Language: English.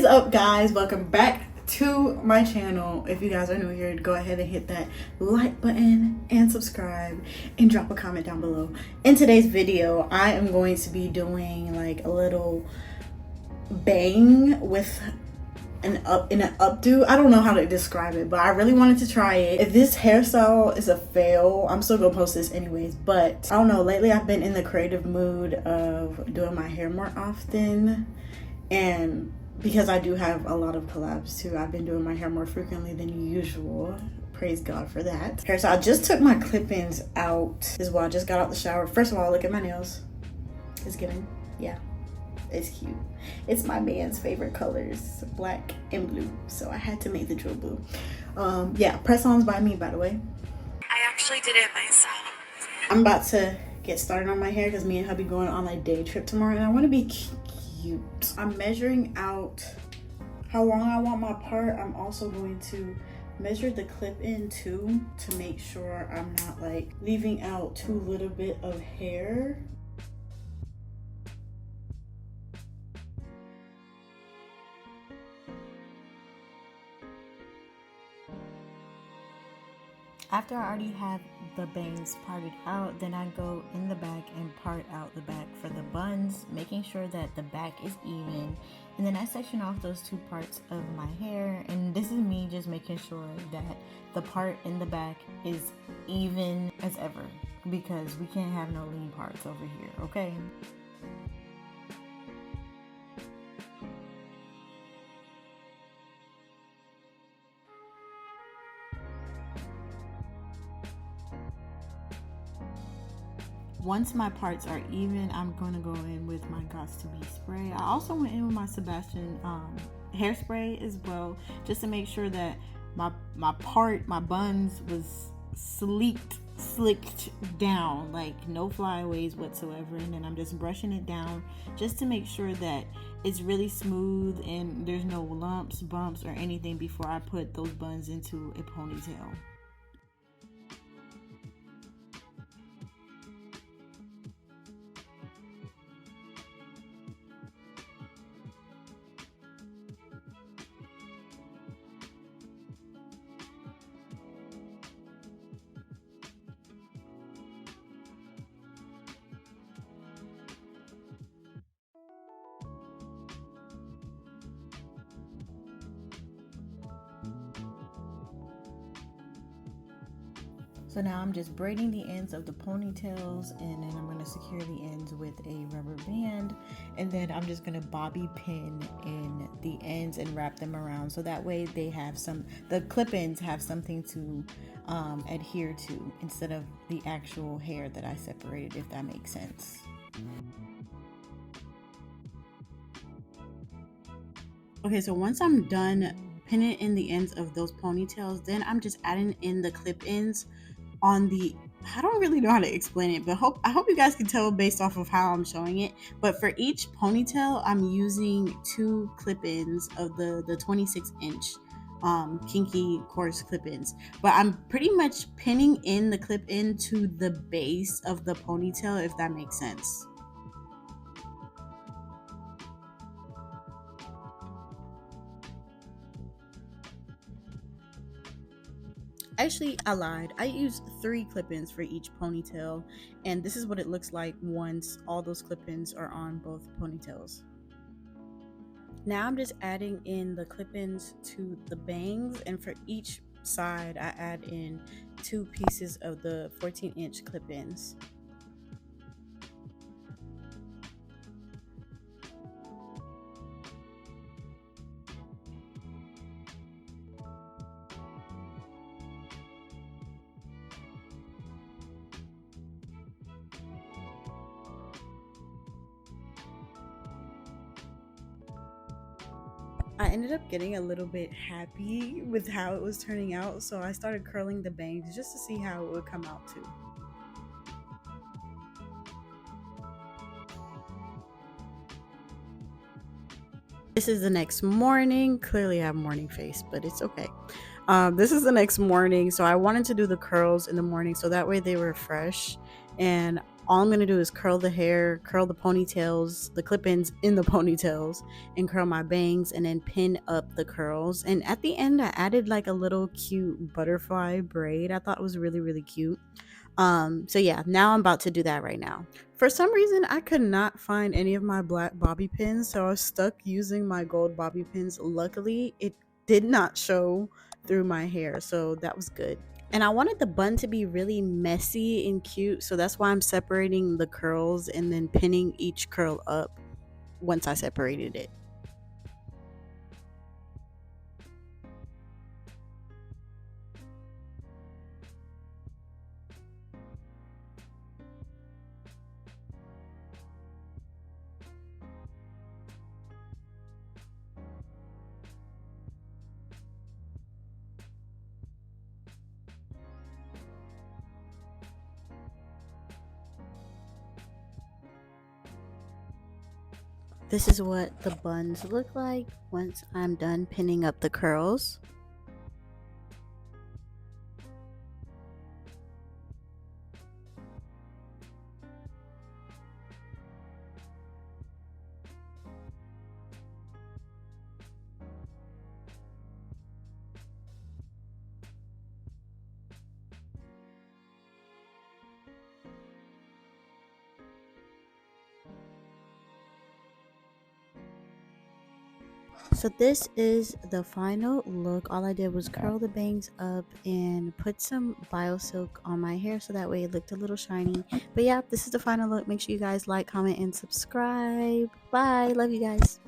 Is up, guys? Welcome back to my channel. If you guys are new here, go ahead and hit that like button and subscribe and drop a comment down below. In today's video, I am going to be doing like a little bang with an updo. I don't know how to describe it, but I really wanted to try it. If this hairstyle is a fail, I'm still gonna post this anyways. But I don't know, lately I've been in the creative mood of doing my hair more often, and because I do have a lot of collabs too, I've been doing my hair more frequently than usual. Praise God for that. Okay, so I just took my clip-ins out. This is why I just got out the shower. First of all, look at my nails. It's giving, yeah, it's cute. It's my man's favorite colors, black and blue. So I had to make the drill blue. Yeah, press-ons by me, by the way. I actually did it myself. I'm about to get started on my hair because me and hubby going on a day trip tomorrow, and I want to be cute. I'm measuring out how long I want my part. I'm also going to measure the clip-in too to make sure I'm not like leaving out too little bit of hair. After I already have the bangs parted out, then I go in the back and part out the back for the buns, making sure that the back is even. And then I section off those two parts of my hair. And this is me just making sure that the part in the back is even as ever, because we can't have no lean parts over here, okay? Once my parts are even, I'm going to go in with my Gots to Be spray. I also went in with my Sebastian hairspray as well, just to make sure that my buns was slicked down, like no flyaways whatsoever. And then I'm just brushing it down just to make sure that it's really smooth and there's no lumps, bumps, or anything before I put those buns into a ponytail. So now I'm just braiding the ends of the ponytails, and then I'm going to secure the ends with a rubber band, and then I'm just going to bobby pin in the ends and wrap them around, so that way they have the clip-ins have something to adhere to instead of the actual hair that I separated, if that makes sense. Okay, so once I'm done pinning in the ends of those ponytails, then I'm just adding in the clip-ins on the, I don't really know how to explain it, but I hope you guys can tell based off of how I'm showing it. But for each ponytail, I'm using 2 clip-ins of the 26-inch kinky coarse clip-ins. But I'm pretty much pinning in the clip-in to the base of the ponytail, if that makes sense. Actually, I lied. I used 3 clip-ins for each ponytail, and this is what it looks like once all those clip-ins are on both ponytails. Now I'm just adding in the clip-ins to the bangs, and for each side I add in 2 pieces of the 14-inch clip-ins. I ended up getting a little bit happy with how it was turning out, so I started curling the bangs just to see how it would come out too. This is the next morning. Clearly I have morning face, but it's okay. This is the next morning, so I wanted to do the curls in the morning so that way they were fresh. And all I'm going to do is curl the hair, curl the ponytails, the clip-ins in the ponytails, and curl my bangs, and then pin up the curls. And at the end, I added like a little cute butterfly braid. I thought it was really, really cute. So yeah, now I'm about to do that right now. For some reason, I could not find any of my black bobby pins, so I was stuck using my gold bobby pins. Luckily, it did not show through my hair, so that was good. And I wanted the bun to be really messy and cute, so that's why I'm separating the curls and then pinning each curl up once I separated it. This is what the buns look like once I'm done pinning up the curls. So this is the final look. All I did was curl the bangs up and put some biosilk on my hair so that way it looked a little shiny. But yeah, this is the final look. Make sure you guys like, comment, and subscribe. Bye. Love you guys.